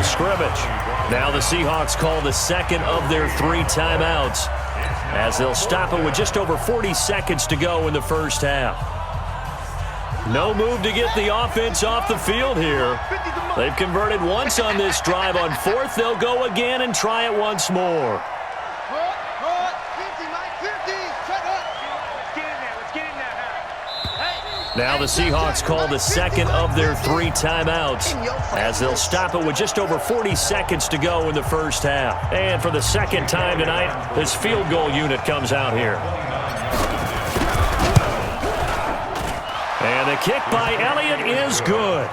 scrimmage. Now the Seahawks call the second of their 3 timeouts, as they'll stop it with just over 40 seconds to go in the first half. No move to get the offense off the field here. They've converted once on this drive. On 4th, they'll go again and try it once more. Now the Seahawks call the second of their 3 timeouts, as they'll stop it with just over 40 seconds to go in the first half. And for the second time tonight, this field goal unit comes out here. And the kick by Elliott is good.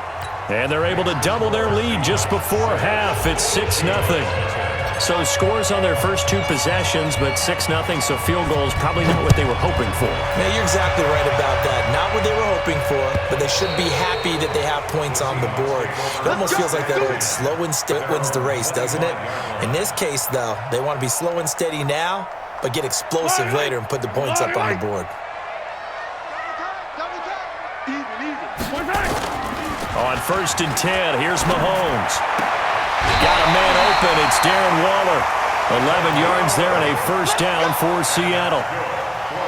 And they're able to double their lead just before half. It's 6-0. So scores on their first 2 possessions, but 6-0, so field goals probably not what they were hoping for. Yeah, you're exactly right about that. Not what they were hoping for, but they should be happy that they have points on the board. It almost feels like that old slow and steady wins the race, doesn't it? In this case, though, they want to be slow and steady now, but get explosive later and put the points up on the board. On 1st and 10, here's Mahomes. Got a man open. It's Darren Waller. 11 yards there and a first down for Seattle.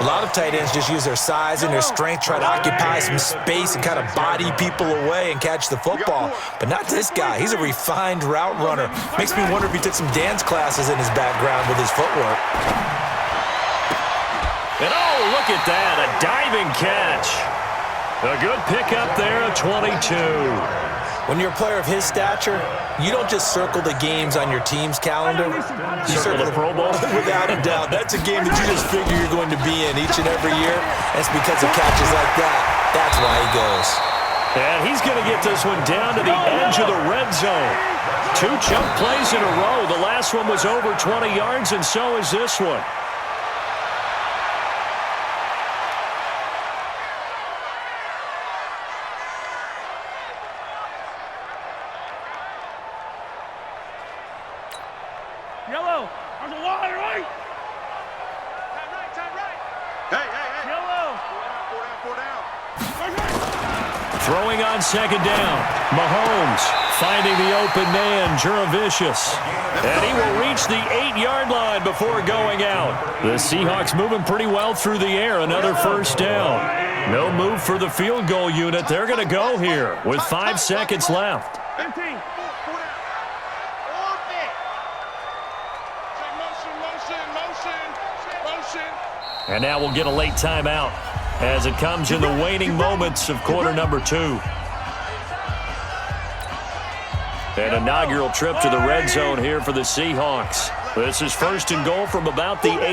A lot of tight ends just use their size and their strength, try to occupy some space and kind of body people away and catch the football. But not this guy. He's a refined route runner. Makes me wonder if he took some dance classes in his background with his footwork. And oh, look at that. A diving catch. A good pickup there at 22. When you're a player of his stature, you don't just circle the games on your team's calendar. You circle the Pro Bowl? Without a doubt. That's a game that you just figure you're going to be in each and every year. That's because of catches like that. That's why he goes. And he's going to get this one down to the edge of the red zone. 2 jump plays in a row. The last one was over 20 yards, and so is this one. Yellow, there's a line, right? Time right. Hey. Yellow. 4 down. Throwing on 2nd down. Mahomes finding the open man, Juravicius. And he will reach the 8-yard line before going out. The Seahawks moving pretty well through the air. Another first down. No move for the field goal unit. They're going to go here with 5 seconds left. 15. And now we'll get a late timeout as it comes in the waning moments of quarter number 2. An inaugural trip to the red zone here for the Seahawks. This is 1st and goal from about the 8. 15.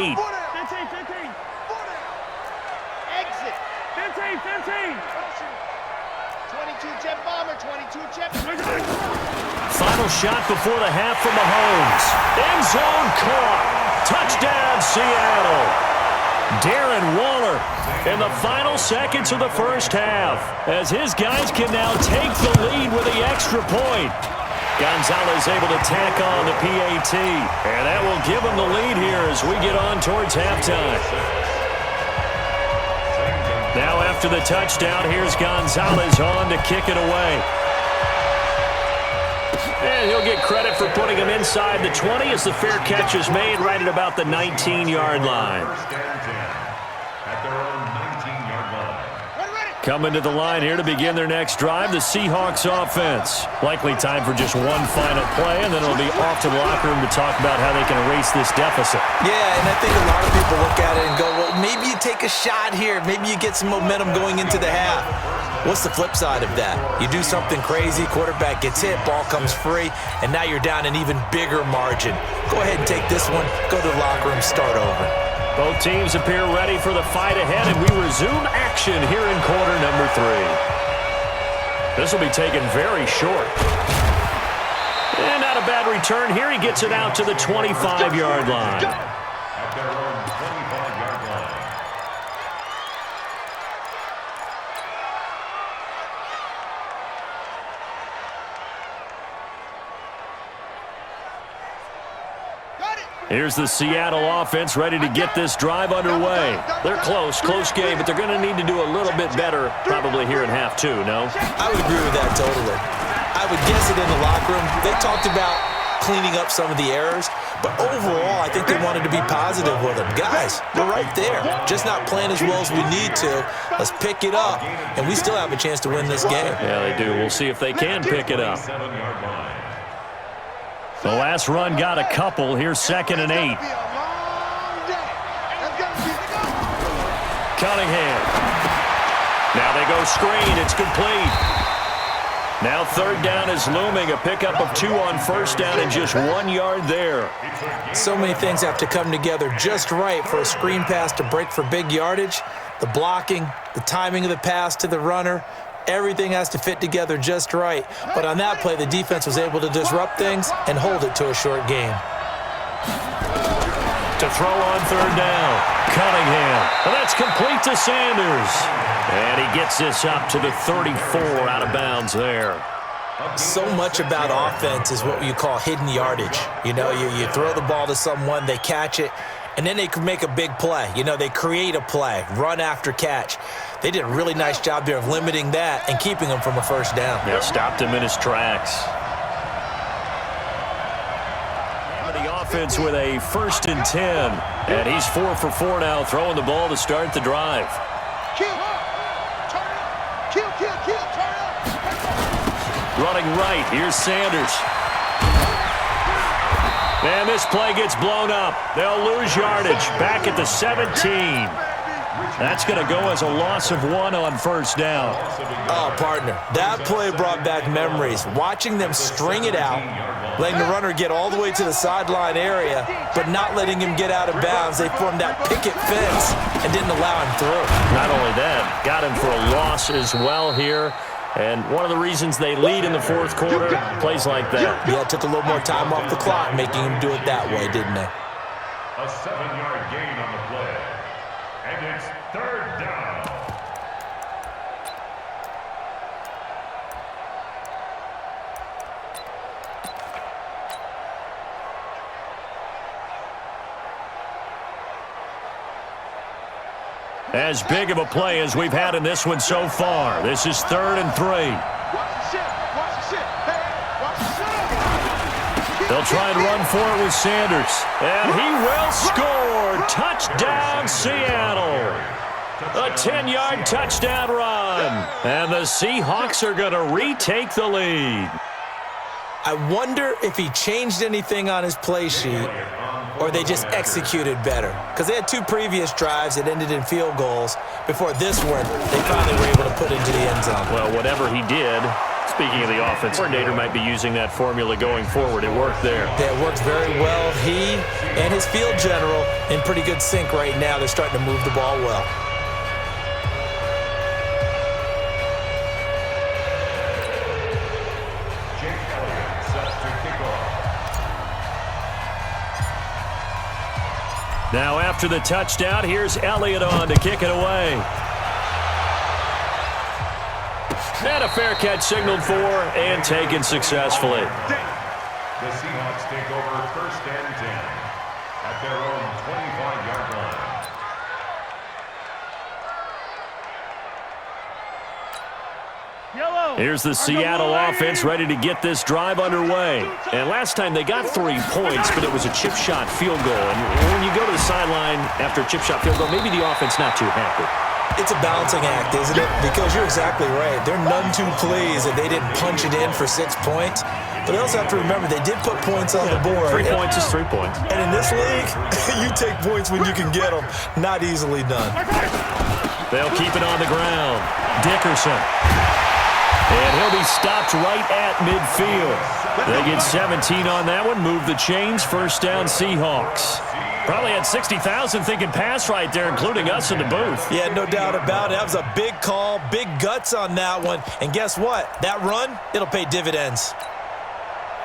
Exit. 15. 22 jet bomber, 22 jet. Final shot before the half from Mahomes. End zone caught. Touchdown, Seattle. Darren Waller in the final seconds of the first half, as his guys can now take the lead with the extra point. Gonzalez able to tack on the PAT, and that will give him the lead here as we get on towards halftime. Now after the touchdown, here's Gonzalez on to kick it away. And he'll get credit for putting him inside the 20 as the fair catch is made right at about the 19-yard line. Coming to the line here to begin their next drive, the Seahawks offense. Likely time for just one final play, and then it'll be off to the locker room to talk about how they can erase this deficit. Yeah, and I think a lot of people look at it and go, well, maybe you take a shot here. Maybe you get some momentum going into the half. What's the flip side of that? You do something crazy, quarterback gets hit, ball comes free, and now you're down an even bigger margin. Go ahead and take this one, go to the locker room, start over. Both teams appear ready for the fight ahead, and we resume action here in quarter number 3. This will be taken very short. And not a bad return here. He gets it out to the 25-yard line. Here's the Seattle offense ready to get this drive underway. They're close game, but they're going to need to do a little bit better probably here in half 2, no? I would agree with that totally. I would guess it in the locker room. They talked about cleaning up some of the errors, but overall, I think they wanted to be positive with them. Guys, we're right there, just not playing as well as we need to. Let's pick it up, and we still have a chance to win this game. Yeah, they do. We'll see if they can pick it up. The last run got a couple. Here's 2nd and 8. Cunningham. Now they go screen. It's complete. Now 3rd down is looming. A pickup of 2 on 1st down and just 1 yard there. So many things have to come together just right for a screen pass to break for big yardage. The blocking, the timing of the pass to the runner, everything has to fit together just right. But on that play, the defense was able to disrupt things and hold it to a short game. To throw on 3rd down, Cunningham. And that's complete to Sanders. And he gets this up to the 34 out of bounds there. So much about offense is what you call hidden yardage. You know, you throw the ball to someone, they catch it, and then they can make a big play. You know, they create a play, run after catch. They did a really nice job there of limiting that and keeping him from a 1st down. Yeah, stopped him in his tracks. The offense with a 1st and 10. And he's 4 for 4 now, throwing the ball to start the drive. Running right, here's Sanders. And this play gets blown up. They'll lose yardage back at the 17. That's going to go as a loss of 1 on 1st down. Oh, partner, that play brought back memories. Watching them string it out, letting the runner get all the way to the sideline area, but not letting him get out of bounds. They formed that picket fence and didn't allow him through. Not only that, got him for a loss as well here. And one of the reasons they lead in the 4th quarter, plays like that. Yeah, it took a little more time off the clock, making him do it that way, didn't they? A 7-yard gain on the play. And it's 3rd down. As big of a play as we've had in this one so far. This is 3rd and 3. They'll try and run for it with Sanders. And he will score. Touchdown, Seattle. A 10-yard touchdown run. And the Seahawks are going to retake the lead. I wonder if he changed anything on his play sheet or they just executed better. Because they had 2 previous drives that ended in field goals. Before this one, they finally were able to put into the end zone. Well, whatever he did, speaking of the offense, coordinator might be using that formula going forward. It worked there. Yeah, it works very well. He and his field general in pretty good sync right now. They're starting to move the ball well. Now after the touchdown, here's Elliott on to kick it away. And a fair catch signaled for and taken successfully. The Seahawks take over 1st and 10 at their own 25-yard line. Here's the Seattle offense ready to get this drive underway. And last time they got 3 points, but it was a chip shot field goal. And when you go to the sideline after a chip shot field goal, maybe the offense not too happy. It's a balancing act, isn't it? Because you're exactly right. They're none too pleased that they didn't punch it in for 6 points. But they also have to remember they did put points on the board. 3 points is 3 points. And in this league, you take points when you can get them. Not easily done. They'll keep it on the ground. Dickerson. And he'll be stopped right at midfield. They get 17 on that one. Move the chains. 1st down, Seahawks. Probably had 60,000 thinking pass right there, including us in the booth. Yeah, no doubt about it. That was a big call, big guts on that one. And guess what? That run, it'll pay dividends.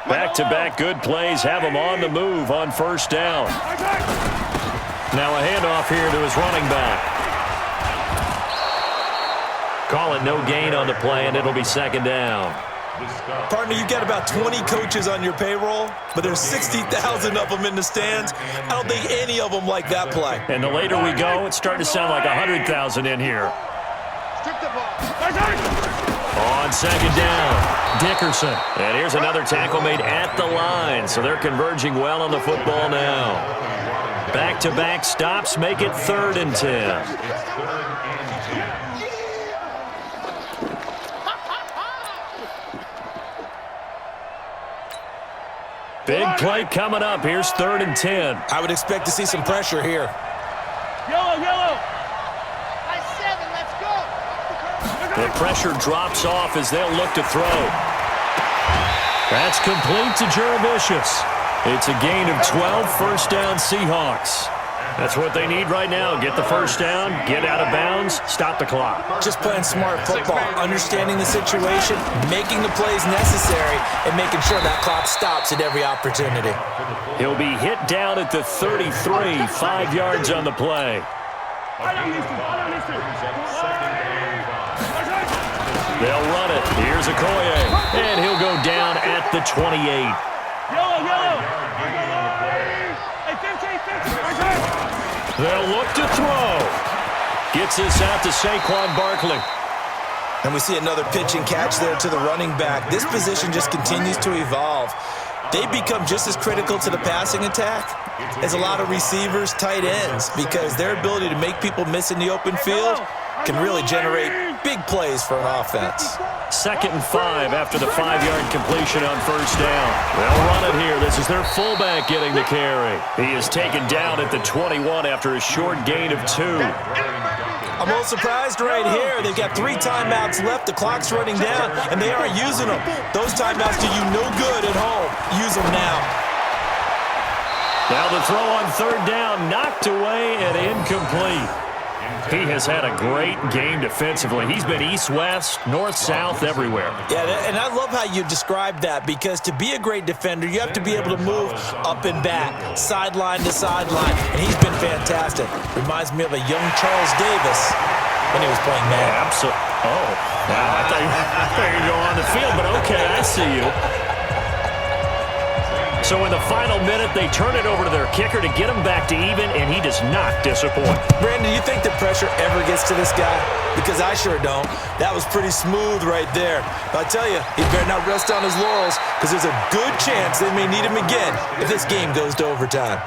Back-to-back good plays have him on the move on 1st down. Now a handoff here to his running back. Call it no gain on the play, and it'll be 2nd down. Partner, you've got about 20 coaches on your payroll, but there's 60,000 of them in the stands. I don't think any of them like that play. And the later we go, it's starting to sound like 100,000 in here. On On second down, Dickerson. And here's another tackle made at the line, so they're converging well on the football now. Back-to-back stops make it 3rd and 10. Big play coming up. Here's 3rd and 10. I would expect to see some pressure here. Yellow. High 7, let's go. The pressure drops off as they'll look to throw. That's complete to Juravicius. It's a gain of 12, first down Seahawks. That's what they need right now. Get the first down, get out of bounds, stop the clock. Just playing smart football, understanding the situation, making the plays necessary, and making sure that clock stops at every opportunity. He'll be hit down at the 33, 5 yards on the play. They'll run it. Here's Okoye, and he'll go down at the 28. Yellow. They'll look to throw. Gets this out to Saquon Barkley. And we see another pitch and catch there to the running back. This position just continues to evolve. They become just as critical to the passing attack as a lot of receivers, tight ends, because their ability to make people miss in the open field can really generate big plays for an offense. 2nd and 5 after the 5-yard completion on first down. They'll run it here. This is their fullback getting the carry. He is taken down at the 21 after a short gain of 2. I'm a little surprised right here. They've got 3 timeouts left. The clock's running down, and they aren't using them. Those timeouts do you no good at home. Use them now. Now the throw on 3rd down, knocked away and incomplete. He has had a great game defensively. He's been east-west, north-south, everywhere. Yeah, and I love how you describe that, because to be a great defender, you have to be able to move up and back, sideline to sideline, and he's been fantastic. Reminds me of a young Charles Davis when he was playing Madden. Absolutely. Oh, wow. I thought you were going on the field, but okay, I see you. So in the final minute, they turn it over to their kicker to get him back to even, and he does not disappoint. Brandon, you think the pressure ever gets to this guy? Because I sure don't. That was pretty smooth right there. But I tell you, he better not rest on his laurels, because there's a good chance they may need him again if this game goes to overtime.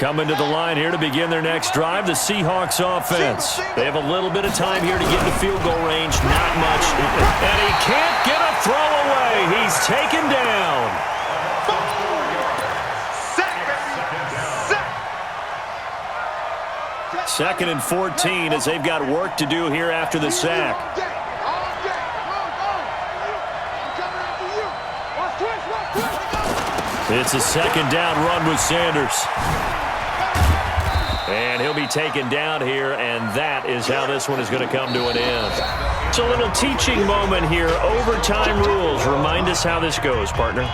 Coming to the line here to begin their next drive, the Seahawks offense. They have a little bit of time here to get into field goal range, not much. And he can't get a throw away. He's taken down. Second and 14 as they've got work to do here after the sack. It's a 2nd down run with Sanders. And he'll be taken down here, and that is how this one is going to come to an end. It's a little teaching moment here. Overtime rules. Remind us how this goes, partner.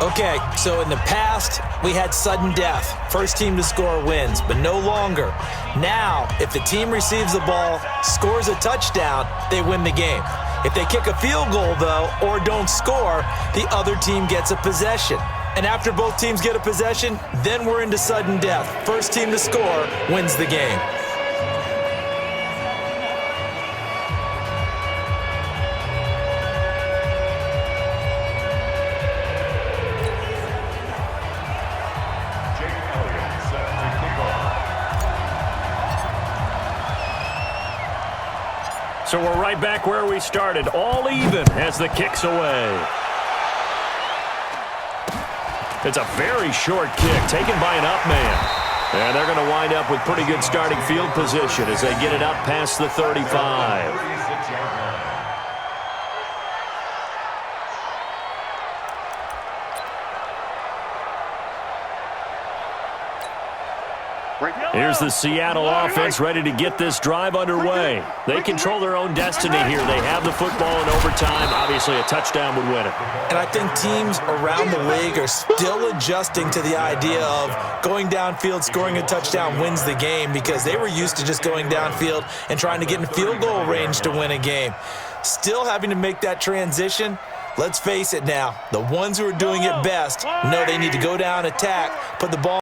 Okay, so in the past, we had sudden death. First team to score wins, but no longer. Now, if the team receives the ball, scores a touchdown, they win the game. If they kick a field goal, though, or don't score, the other team gets a possession. And after both teams get a possession, then we're into sudden death. First team to score wins the game. So we're right back where we started, all even as the kick's away. It's a very short kick taken by an up man. And they're going to wind up with pretty good starting field position as they get it up past the 35. Here's the Seattle offense ready to get this drive underway. They control their own destiny here. They have the football in overtime. Obviously, a touchdown would win it. And I think teams around the league are still adjusting to the idea of going downfield, scoring a touchdown wins the game, because they were used to just going downfield and trying to get in field goal range to win a game. Still having to make that transition. Let's face it now, the ones who are doing it best know they need to go down, attack, put the ball